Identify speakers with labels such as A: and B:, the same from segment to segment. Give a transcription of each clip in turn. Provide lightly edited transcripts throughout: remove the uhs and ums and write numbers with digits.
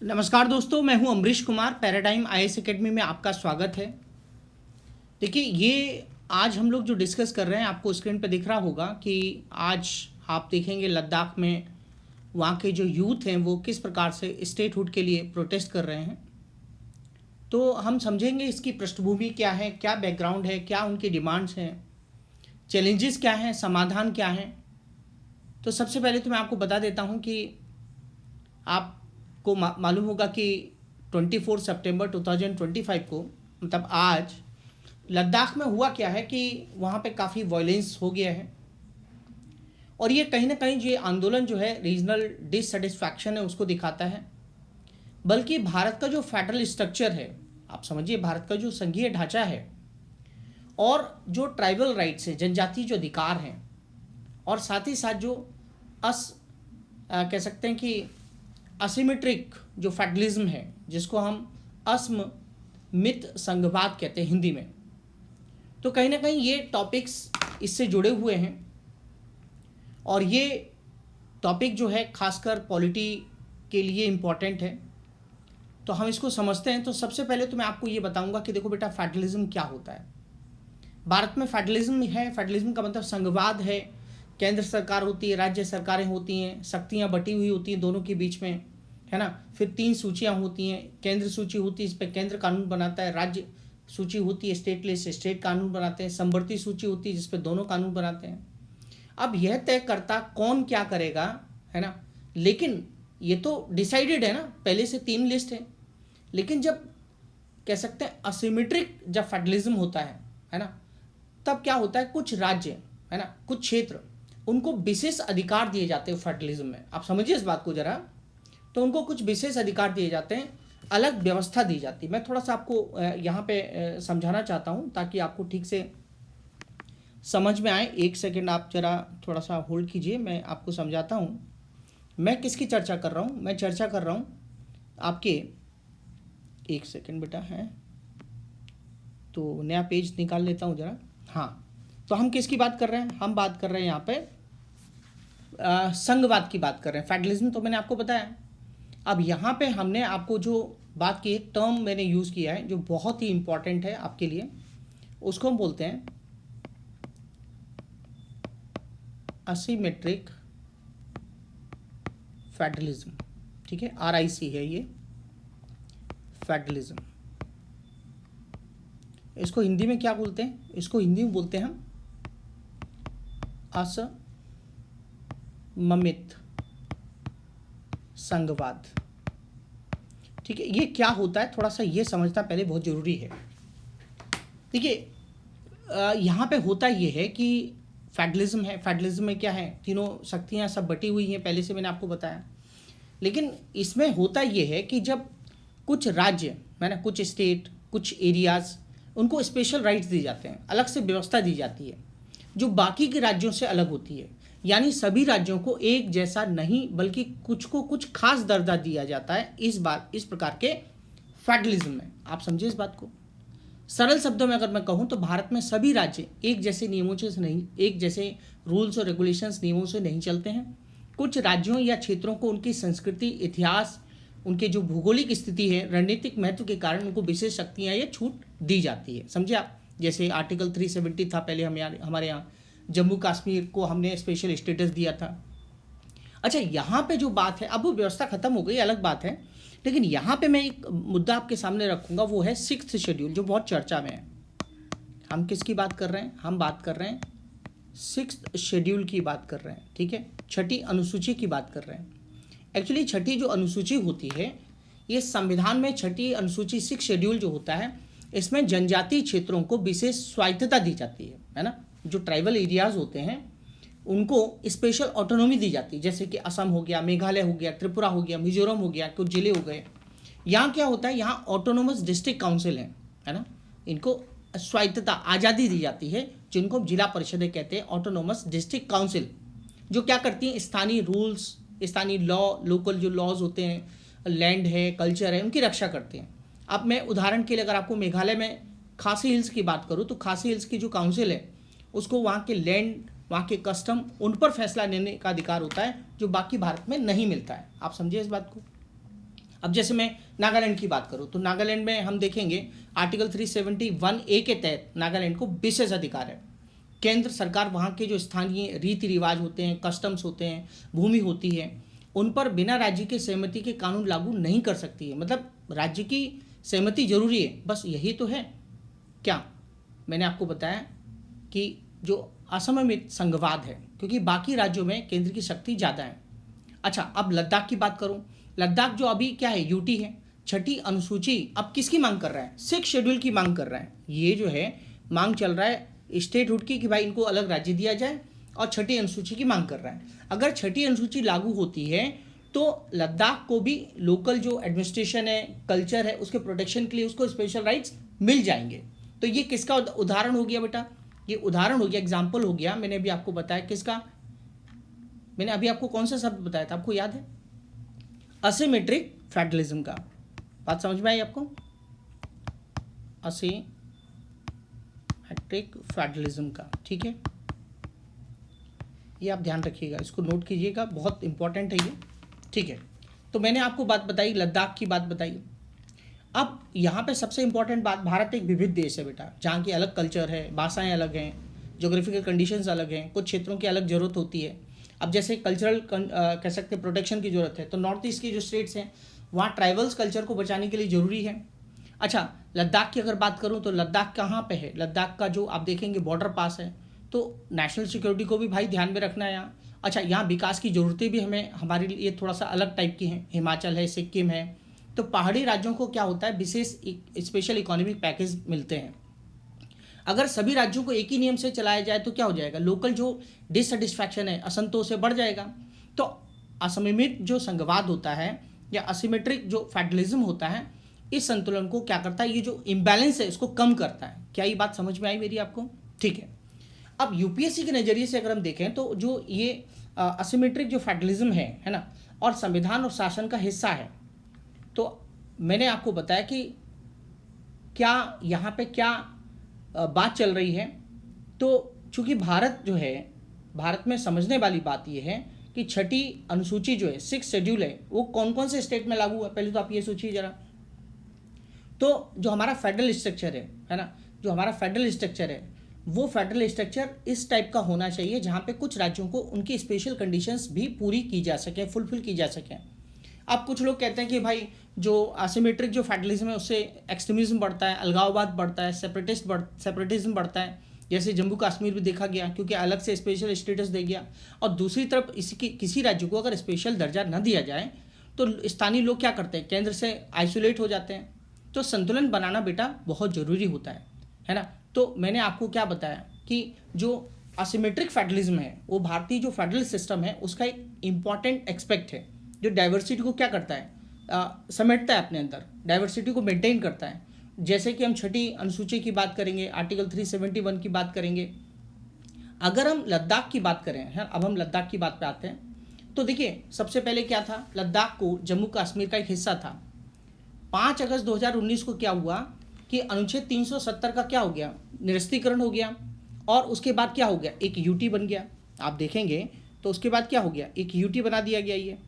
A: नमस्कार दोस्तों, मैं हूं Amrish Kumar. Paradigm IAS academy में आपका स्वागत है। देखिए, ये आज हम लोग जो डिस्कस कर रहे हैं, आपको स्क्रीन पे दिख रहा होगा कि आज आप देखेंगे लद्दाख में वहाँ के जो यूथ हैं वो किस प्रकार से स्टेटहुड के लिए प्रोटेस्ट कर रहे हैं। तो हम समझेंगे इसकी पृष्ठभूमि क्या है, क्या बैकग्राउंड है, क्या उनकी डिमांड्स हैं, चैलेंजेस क्या हैं, समाधान क्या हैं। तो सबसे पहले तो मैं आपको बता देता हूँ कि आपको मालूम होगा कि 24 सितंबर 2025 को, मतलब आज, लद्दाख में हुआ क्या है कि वहाँ पे काफ़ी वायलेंस हो गया है। और ये कहीं ना कहीं ये आंदोलन जो है रीजनल डिससेटिस्फैक्शन है उसको दिखाता है। बल्कि भारत का जो फेडरल स्ट्रक्चर है, आप समझिए भारत का जो संघीय ढांचा है और जो ट्राइबल राइट्स है, जनजातीय जो अधिकार हैं, और साथ ही साथ जो कह सकते हैं कि असिमेट्रिक जो फेडरलिज्म है, जिसको हम असममित संघवाद कहते हैं हिंदी में। तो कहीं ना कहीं ये टॉपिक्स इससे जुड़े हुए हैं और ये टॉपिक जो है खासकर पॉलिटी के लिए इम्पॉर्टेंट है। तो हम इसको समझते हैं। तो सबसे पहले तो मैं आपको ये बताऊंगा कि देखो बेटा, फेडरलिज्म क्या होता है। भारत में फेडरलिज्म है, फेडरलिज्म का मतलब संघवाद है। केंद्र सरकार होती है, राज्य सरकारें होती हैं, शक्तियाँ बटी हुई होती हैं दोनों के बीच में, है ना। फिर 3 सूचियाँ होती हैं। केंद्र सूची होती है, इस पर केंद्र कानून बनाता है। राज्य सूची होती है, स्टेट लिस्ट, स्टेट कानून बनाते हैं। समवर्ती सूची होती है, जिस पर दोनों कानून बनाते हैं। अब यह तय करता कौन क्या करेगा, है ना। लेकिन ये तो डिसाइडेड है ना, पहले से 3 लिस्ट है। लेकिन जब कह सकते हैं असिमेट्रिक जब फेडरलिज्म होता है ना, तब क्या होता है, कुछ राज्य, है ना, कुछ क्षेत्र, उनको विशेष अधिकार दिए जाते हैं फेडरलिज्म में। आप समझिए इस बात को जरा। तो उनको कुछ विशेष अधिकार दिए जाते हैं, अलग व्यवस्था दी जाती है। मैं थोड़ा सा आपको यहाँ पे समझाना चाहता हूँ ताकि आपको ठीक से समझ में आए। एक सेकंड आप जरा थोड़ा सा होल्ड कीजिए, मैं आपको समझाता हूँ। मैं किसकी चर्चा कर रहा हूँ? मैं चर्चा कर रहा हूँ आपके, एक सेकंड बेटा है, तो नया पेज निकाल लेता हूँ जरा। हाँ, तो हम किसकी बात कर रहे हैं? हम बात कर रहे हैं यहाँ पे संघवाद की बात कर रहे हैं। फेडरलिज्म तो मैंने आपको बताया। अब यहाँ पे हमने आपको जो बात की, एक टर्म मैंने यूज़ किया है जो बहुत ही इंपॉर्टेंट है आपके लिए, उसको हम बोलते हैं असिमेट्रिक फेडरलिज्म। ठीक है, RIC है ये फेडरलिज्म। इसको हिंदी में क्या बोलते हैं? इसको हिंदी में बोलते हैं हम असममित संघवाद। ठीक है, ये क्या होता है थोड़ा सा ये समझना पहले बहुत ज़रूरी है। देखिए, यहाँ पे होता ये है कि फेडरलिज्म है। फेडरलिज्म में क्या है, तीनों शक्तियाँ सब बटी हुई हैं, पहले से मैंने आपको बताया। लेकिन इसमें होता ये है कि जब कुछ राज्य, है ना, कुछ स्टेट, कुछ एरियाज़, उनको स्पेशल राइट्स दिए जाते हैं, अलग से व्यवस्था दी जाती है जो बाकी के राज्यों से अलग होती है। यानी सभी राज्यों को एक जैसा नहीं, बल्कि कुछ को कुछ खास दर्जा दिया जाता है इस प्रकार के फेडरलिज्म में। आप समझिए इस बात को। सरल शब्दों में अगर मैं कहूँ तो भारत में सभी राज्य एक जैसे नियमों से नहीं, एक जैसे रूल्स और रेगुलेशंस नियमों से नहीं चलते हैं। कुछ राज्यों या क्षेत्रों को उनकी संस्कृति, इतिहास, उनके जो भौगोलिक स्थिति है, रणनीतिक महत्व के कारण उनको विशेष शक्तियाँ या छूट दी जाती है। समझे आप? जैसे आर्टिकल 370 था पहले हमारे यहाँ, जम्मू कश्मीर को हमने स्पेशल स्टेटस दिया था। अच्छा, यहाँ पे जो बात है, अब वो व्यवस्था खत्म हो गई, अलग बात है। लेकिन यहाँ पे मैं एक मुद्दा आपके सामने रखूँगा, वो है 6th शेड्यूल, जो बहुत चर्चा में है। हम किसकी बात कर रहे हैं? हम बात कर रहे हैं 6th शेड्यूल की बात कर रहे हैं। ठीक है, 6ठी अनुसूची की बात कर रहे हैं। एक्चुअली 6ठी जो अनुसूची होती है, ये संविधान में 6ठी अनुसूची 6 शेड्यूल जो होता है, इसमें जनजातीय क्षेत्रों को विशेष स्वायत्तता दी जाती है ना। जो ट्राइबल एरियाज़ होते हैं उनको स्पेशल ऑटोनॉमी दी जाती है, जैसे कि असम हो गया, मेघालय हो गया, त्रिपुरा हो गया, मिजोरम हो गया, कुछ जिले हो गए। यहाँ क्या होता है, यहाँ ऑटोनोमस डिस्ट्रिक्ट काउंसिल है ना, इनको स्वायत्तता, आज़ादी दी जाती है, जिनको जिला परिषदें कहते हैं, ऑटोनोमस डिस्ट्रिक्ट काउंसिल, जो क्या करती हैं, स्थानीय रूल्स, स्थानीय लॉ, लोकल जो लॉज होते हैं, लैंड है, कल्चर है, उनकी रक्षा करते हैं। अब मैं उदाहरण के लिए अगर आपको मेघालय में खासी हिल्स की बात करूँ, तो खासी हिल्स की जो काउंसिल है उसको वहाँ के लैंड, वहाँ के कस्टम, उन पर फैसला लेने का अधिकार होता है, जो बाकी भारत में नहीं मिलता है। आप समझिए इस बात को। अब जैसे मैं नागालैंड की बात करूं तो नागालैंड में हम देखेंगे आर्टिकल 371A के तहत नागालैंड को विशेष अधिकार है। केंद्र सरकार वहाँ के जो स्थानीय रीति रिवाज होते हैं, कस्टम्स होते हैं, भूमि होती है, उन पर बिना राज्य की सहमति के कानून लागू नहीं कर सकती है। मतलब राज्य की सहमति जरूरी है, बस यही तो है। क्या मैंने आपको बताया कि जो असम में संघवाद है, क्योंकि बाकी राज्यों में केंद्र की शक्ति ज़्यादा है। अच्छा, अब लद्दाख की बात करूं। लद्दाख जो अभी क्या है, यूटी है, छठी अनुसूची अब किसकी मांग कर रहा है? 6 शेड्यूल की मांग कर रहा है। ये जो है मांग चल रहा है स्टेटहुड की कि भाई इनको अलग राज्य दिया जाए, और छठी अनुसूची की मांग कर रहा है। अगर छठी अनुसूची लागू होती है तो लद्दाख को भी लोकल जो एडमिनिस्ट्रेशन है, कल्चर है, उसके प्रोटेक्शन के लिए उसको स्पेशल राइट्स मिल जाएंगे। तो ये किसका उदाहरण हो गया बेटा? ये उदाहरण हो गया, एग्जाम्पल हो गया। मैंने अभी आपको बताया किसका, मैंने अभी आपको कौन सा शब्द बताया था, आपको याद है? असिमेट्रिक फेडरलिज्म का। बात समझ में आई आपको? असिमेट्रिक फेडरलिज्म का, ठीक है। ये आप ध्यान रखिएगा, इसको नोट कीजिएगा, बहुत इंपॉर्टेंट है ये, ठीक है। तो मैंने आपको बात बताई, लद्दाख की बात बताई। अब यहाँ पे सबसे इंपॉर्टेंट बात, भारत एक विविध देश है बेटा, जहाँ की अलग कल्चर है, भाषाएं अलग हैं, जोग्राफिकल कंडीशंस अलग हैं, कुछ क्षेत्रों की अलग ज़रूरत होती है। अब जैसे कल्चरल कह सकते हैं प्रोटेक्शन की ज़रूरत है, तो नॉर्थ ईस्ट की जो स्टेट्स हैं वहाँ ट्राइबल्स कल्चर को बचाने के लिए ज़रूरी है। अच्छा, लद्दाख की अगर बात करूँ तो लद्दाख कहाँ पे है? लद्दाख का जो आप देखेंगे बॉर्डर पास है, तो नेशनल सिक्योरिटी को भी भाई ध्यान में रखना है यहाँ। अच्छा, यहाँ विकास की ज़रूरतें भी हमें हमारे लिए थोड़ा सा अलग टाइप की हैं। हिमाचल है, सिक्किम है, तो पहाड़ी राज्यों को क्या होता है, विशेष स्पेशल इकोनॉमिक पैकेज मिलते हैं। अगर सभी राज्यों को एक ही नियम से चलाया जाए तो क्या हो जाएगा, लोकल जो डिससेटिस्फैक्शन है, असंतोष है, बढ़ जाएगा। तो असममित जो संघवाद होता है या असिमेट्रिक जो फेडरलिज्म होता है, इस संतुलन को क्या करता है, ये जो इम्बैलेंस है इसको कम करता है। क्या ये बात समझ में आई मेरी आपको? ठीक है। अब यूपीएससी के नज़रिए से अगर हम देखें तो जो ये असिमेट्रिक जो फेडरलिज्म है ना, और संविधान और शासन का हिस्सा है, तो मैंने आपको बताया कि क्या यहाँ पे क्या बात चल रही है। तो चूंकि भारत जो है, भारत में समझने वाली बात ये है कि छठी अनुसूची जो है, 6 शेड्यूल है, वो कौन कौन से स्टेट में लागू है, पहले तो आप ये सोचिए जरा। तो जो हमारा फेडरल स्ट्रक्चर है ना, जो हमारा फेडरल स्ट्रक्चर है, वो फेडरल स्ट्रक्चर इस टाइप का होना चाहिए जहाँ पे कुछ राज्यों को उनकी स्पेशल कंडीशंस भी पूरी की जा सके, फुलफिल की जा सके। अब कुछ लोग कहते हैं कि भाई जो असिमेट्रिक जो फेडरलिज्म है उससे एक्सट्रीमिज्म बढ़ता है, अलगाववाद बढ़ता है, सेपरेटिज्म बढ़ता है, जैसे जम्मू कश्मीर भी देखा गया, क्योंकि अलग से स्पेशल स्टेटस दे गया। और दूसरी तरफ इसकी किसी राज्य को अगर स्पेशल दर्जा न दिया जाए तो स्थानीय लोग क्या करते हैं, केंद्र से आइसोलेट हो जाते हैं। तो संतुलन बनाना बेटा बहुत ज़रूरी होता है ना। तो मैंने आपको क्या बताया कि जो असिमेट्रिक फेडरलिज्म है वो भारतीय जो फेडरल सिस्टम है उसका एक इम्पॉर्टेंट एस्पेक्ट है, जो डाइवर्सिटी को क्या करता है, समेटता है अपने अंदर, डाइवर्सिटी को मेंटेन करता है। जैसे कि हम छठी अनुसूची की बात करेंगे, आर्टिकल 371 की बात करेंगे। अगर हम लद्दाख की बात करें है, अब हम लद्दाख की बात पे आते हैं, तो देखिए सबसे पहले क्या था, लद्दाख को जम्मू कश्मीर का एक हिस्सा था। 5 अगस्त 2019 को क्या हुआ कि अनुच्छेद 370 का क्या हो गया, निरस्तीकरण हो गया, और उसके बाद क्या हो गया, एक यूटी बन गया। आप देखेंगे तो उसके बाद क्या हो गया, एक यूटी बना दिया गया ये।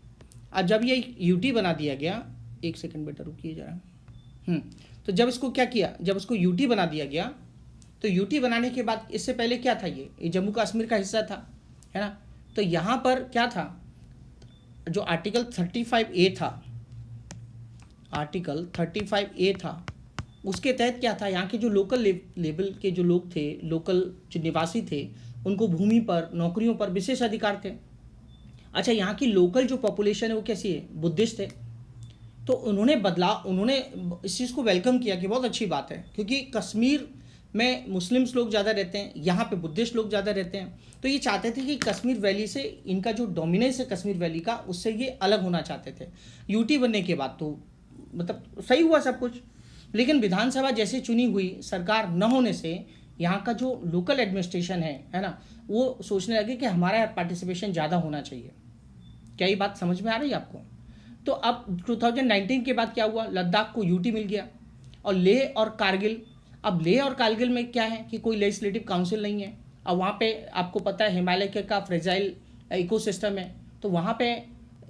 A: और जब ये यूटी बना दिया गया, एक सेकंड बेटा रुकिए जरा। तो जब इसको क्या किया, जब उसको यूटी बना दिया गया, तो यूटी बनाने के बाद इससे पहले क्या था, ये जम्मू कश्मीर का हिस्सा था, है ना। तो यहाँ पर क्या था, जो आर्टिकल 35A था, आर्टिकल 35A था, उसके तहत क्या था, यहाँ के जो लोकल लेवल के जो लोग थे, लोकल जो निवासी थे, उनको भूमि पर, नौकरियों पर विशेष अधिकार थे। अच्छा, यहाँ की लोकल जो पॉपुलेशन है वो कैसी है, बुद्धिस्ट है। तो उन्होंने इस चीज़ को वेलकम किया कि बहुत अच्छी बात है, क्योंकि कश्मीर में मुस्लिम्स लोग ज़्यादा रहते हैं, यहाँ पे बुद्धिस्ट लोग ज़्यादा रहते हैं। तो ये चाहते थे कि कश्मीर वैली से इनका जो डोमिनेंस है कश्मीर वैली का, उससे ये अलग होना चाहते थे। यूटी बनने के बाद तो मतलब सही हुआ सब कुछ, लेकिन विधानसभा जैसे चुनी हुई, सरकार न होने से यहाँ का जो लोकल एडमिनिस्ट्रेशन है ना, वो सोचने लगे कि हमारा पार्टिसिपेशन ज़्यादा होना चाहिए। क्या ये बात समझ में आ रही है आपको? तो अब 2019 के बाद क्या हुआ, लद्दाख को यूटी मिल गया। और लेह और कारगिल, अब लेह और कारगिल में क्या है कि कोई लेजिस्लेटिव काउंसिल नहीं है। अब वहाँ पे आपको पता है हिमालय का फ्रेजाइल इकोसिस्टम है, तो वहाँ पे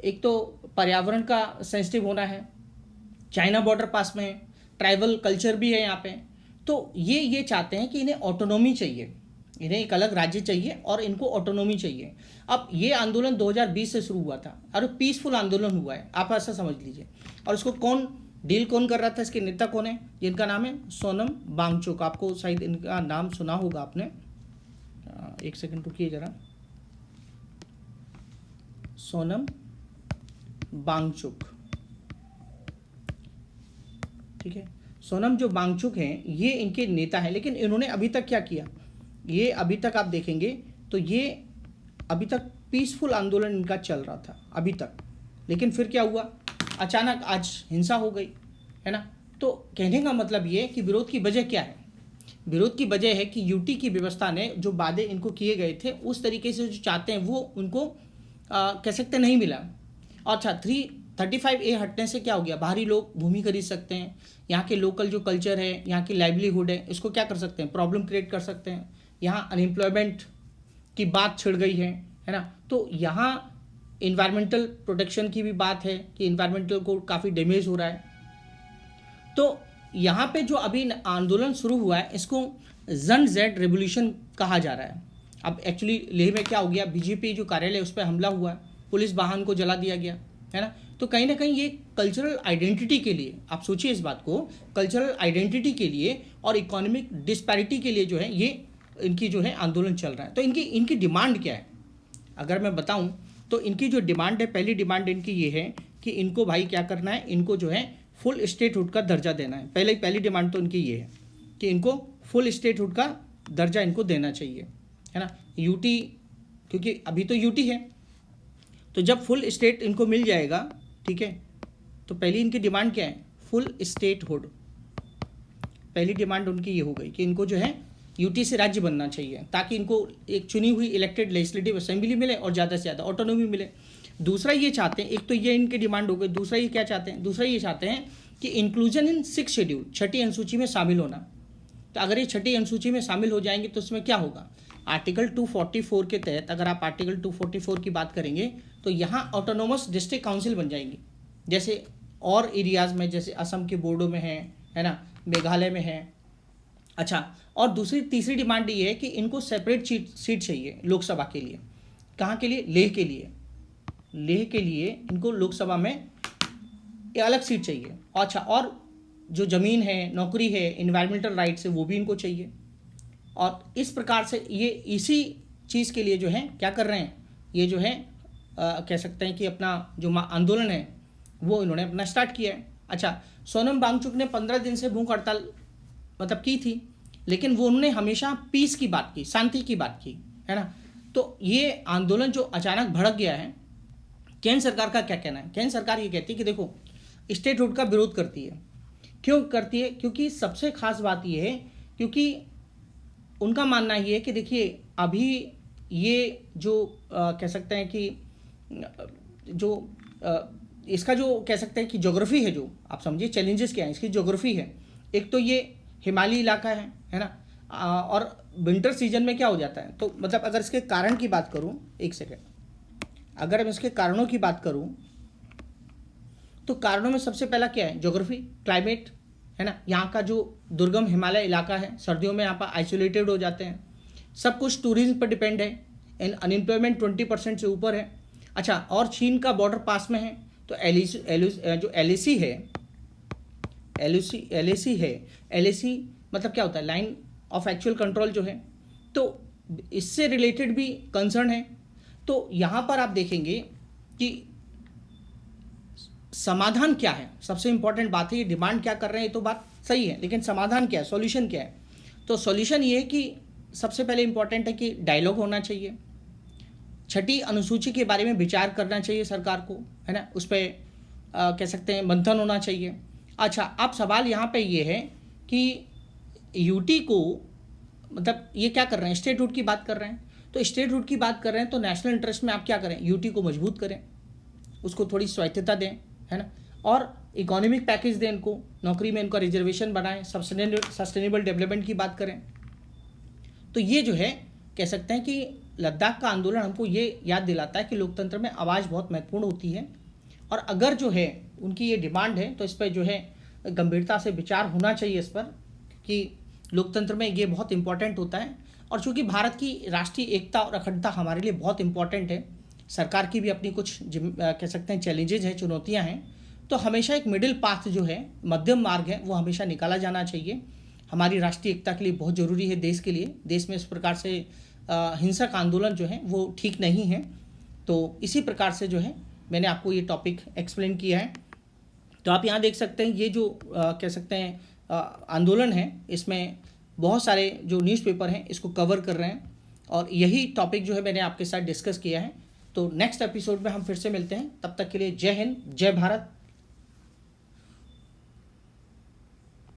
A: एक तो पर्यावरण का सेंसिटिव होना है, चाइना बॉर्डर पास में है, ट्राइबल कल्चर भी है यहाँ पे। तो ये चाहते हैं कि इन्हें ऑटोनॉमी चाहिए, इन्हें एक अलग राज्य चाहिए और इनको ऑटोनॉमी चाहिए। अब ये आंदोलन 2020 से शुरू हुआ था और पीसफुल आंदोलन हुआ है, आप ऐसा समझ लीजिए। और इसको डील कौन कर रहा था, इसके नेता कौन है, जिनका नाम है सोनम वांगचुक। आपको शायद इनका नाम सुना होगा आपने, एक सेकंड रुकिए जरा, सोनम वांगचुक, ठीक है। सोनम जो वांगचुक हैं ये इनके नेता हैं, लेकिन इन्होंने अभी तक क्या किया, ये अभी तक आप देखेंगे तो ये अभी तक पीसफुल आंदोलन इनका चल रहा था अभी तक। लेकिन फिर क्या हुआ, अचानक आज हिंसा हो गई, है ना। तो कहने का मतलब ये कि विरोध की वजह क्या है, विरोध की वजह है कि यूटी की व्यवस्था ने जो वादे इनको किए गए थे उस तरीके से जो चाहते हैं वो उनको कह सकते नहीं मिला। अच्छा, 335A हटने से क्या हो गया, बाहरी लोग भूमि खरीद सकते हैं, यहाँ के लोकल जो कल्चर है, यहाँ की लाइवलीहुड है, इसको क्या कर सकते हैं, प्रॉब्लम क्रिएट कर सकते हैं। यहाँ अनएम्प्लॉयमेंट की बात छिड़ गई है ना। तो यहाँ इन्वायरमेंटल प्रोटेक्शन की भी बात है कि इन्वायरमेंटल को काफ़ी डैमेज हो रहा है। तो यहाँ पे जो अभी आंदोलन शुरू हुआ है इसको जन जेड रेवोल्यूशन कहा जा रहा है। अब एक्चुअली लेह में क्या हो गया, बीजेपी जो कार्यालय उस पर हमला हुआ, पुलिस वाहन को जला दिया गया, है ना। तो कहीं ना कहीं ये कल्चरल आइडेंटिटी के लिए, आप सोचिए इस बात को, कल्चरल आइडेंटिटी के लिए और इकोनॉमिक डिस्पैरिटी के लिए जो है ये इनकी जो है आंदोलन चल रहा है। तो इनकी डिमांड क्या है, अगर मैं बताऊं तो इनकी जो डिमांड है, पहली डिमांड इनकी ये है कि इनको भाई क्या करना है, इनको जो है फुल स्टेटहुड का दर्जा देना है। पहली डिमांड तो इनकी ये है कि इनको फुल स्टेटहुड का दर्जा इनको देना चाहिए, है ना। यूटी, क्योंकि अभी तो यूटी है, तो जब फुल स्टेट इनको मिल जाएगा, ठीक है, तो पहली इनकी डिमांड क्या है, फुल स्टेटहुड। पहली डिमांड उनकी ये हो गई कि इनको जो है यूटी से राज्य बनना चाहिए ताकि इनको एक चुनी हुई इलेक्टेड लेजिस्लेटिव असेंबली मिले और ज़्यादा से ज़्यादा ऑटोनॉमी मिले। दूसरा ये चाहते हैं, एक तो ये इनकी डिमांड हो गई, दूसरा ये क्या चाहते हैं, दूसरा ये चाहते हैं कि इंक्लूजन इन 6 शेड्यूल, छठी अनुसूची में शामिल होना। तो अगर ये छठी अनुसूची में शामिल हो जाएंगे तो उसमें क्या होगा, आर्टिकल 244 के तहत, अगर आप आर्टिकल 244 की बात करेंगे तो यहाँ ऑटोनोमस डिस्ट्रिक्ट काउंसिल बन जाएंगी, जैसे और एरियाज़ में, जैसे असम के बोर्डो में है ना, मेघालय में है। अच्छा, और तीसरी डिमांड ये है कि इनको सेपरेट सीट चाहिए लोकसभा के लिए। कहाँ के लिए, लेह के लिए। लेह के लिए इनको लोकसभा में एक अलग सीट चाहिए। अच्छा, और जो ज़मीन है, नौकरी है, इन्वायरमेंटल राइट्स है, वो भी इनको चाहिए। और इस प्रकार से ये इसी चीज़ के लिए जो है क्या कर रहे हैं, ये जो है कह सकते हैं कि अपना जो आंदोलन है वो इन्होंने अपना स्टार्ट किया है। अच्छा, सोनम वांगचुक ने 15 दिन से भूख हड़ताल मतलब की थी, लेकिन वो उन्होंने हमेशा पीस की बात की, शांति की बात की, है ना। तो ये आंदोलन जो अचानक भड़क गया है, केंद्र सरकार का क्या कहना है, केंद्र सरकार ये कहती है कि देखो स्टेटहुड का विरोध करती है। क्यों करती है, क्योंकि सबसे खास बात ये है, क्योंकि उनका मानना ये है कि देखिए अभी ये जो कह सकते हैं कि जो इसका जो कह सकते हैं कि ज्योग्राफी है, जो आप समझिए चैलेंजेस क्या है, इसकी ज्योग्राफी है। एक तो ये हिमालयी इलाका है ना, और विंटर सीजन में क्या हो जाता है, तो मतलब अगर इसके कारण की बात करूं, एक सेकेंड, अगर मैं इसके कारणों की बात करूं तो कारणों में सबसे पहला क्या है, ज्योग्राफी, क्लाइमेट, है ना। यहाँ का जो दुर्गम हिमालय इलाका है, सर्दियों में यहाँ पर आइसोलेटेड हो जाते हैं। सब कुछ टूरिज्म पर डिपेंड है, एंड अनएम्प्लॉयमेंट 20% से ऊपर है। अच्छा, और चीन का बॉर्डर पास में है, तो जो LAC है, LAC मतलब क्या होता है, लाइन ऑफ एक्चुअल कंट्रोल जो है, तो इससे रिलेटेड भी कंसर्न है। तो यहाँ पर आप देखेंगे कि समाधान क्या है, सबसे इंपॉर्टेंट बात है, ये डिमांड क्या कर रहे हैं, ये तो बात सही है, लेकिन समाधान क्या है, सॉल्यूशन क्या है। तो सॉल्यूशन ये है कि सबसे पहले इंपॉर्टेंट है कि डायलॉग होना चाहिए, छठी अनुसूची के बारे में विचार करना चाहिए सरकार को, है ना, उस पर कह सकते हैं मंथन होना चाहिए। अच्छा, अब सवाल यहाँ पे ये है कि यूटी को मतलब ये क्या कर रहे हैं, स्टेटहुड की बात कर रहे हैं। तो स्टेटहुड की बात कर रहे हैं तो नेशनल इंटरेस्ट में आप क्या करें, यूटी को मजबूत करें, उसको थोड़ी स्वायत्तता दें, है ना, और इकोनॉमिक पैकेज दें इनको, नौकरी में इनका रिजर्वेशन बनाएं, सस्टेनेबल डेवलपमेंट की बात करें। तो ये जो है कह सकते हैं कि लद्दाख का आंदोलन हमको ये याद दिलाता है कि लोकतंत्र में आवाज़ बहुत महत्वपूर्ण होती है, और अगर जो है उनकी ये डिमांड है, तो इस पर जो है गंभीरता से विचार होना चाहिए इस पर, कि लोकतंत्र में ये बहुत इम्पोर्टेंट होता है। और चूँकि भारत की राष्ट्रीय एकता और अखंडता हमारे लिए बहुत इम्पोर्टेंट है, सरकार की भी अपनी कुछ कह सकते हैं चैलेंजेज हैं, चुनौतियाँ हैं, तो हमेशा एक मिडिल पाथ जो है, मध्यम मार्ग है, वो हमेशा निकाला जाना चाहिए। हमारी राष्ट्रीय एकता के लिए बहुत ज़रूरी है देश के लिए। देश में इस प्रकार से हिंसक आंदोलन जो है वो ठीक नहीं है। तो इसी प्रकार से जो है मैंने आपको ये टॉपिक एक्सप्लेन किया है। तो आप यहाँ देख सकते हैं ये जो कह सकते हैं आंदोलन है, इसमें बहुत सारे जो न्यूज़पेपर हैं इसको कवर कर रहे हैं, और यही टॉपिक जो है मैंने आपके साथ डिस्कस किया है। तो नेक्स्ट एपिसोड में हम फिर से मिलते हैं, तब तक के लिए जय हिंद, जय भारत,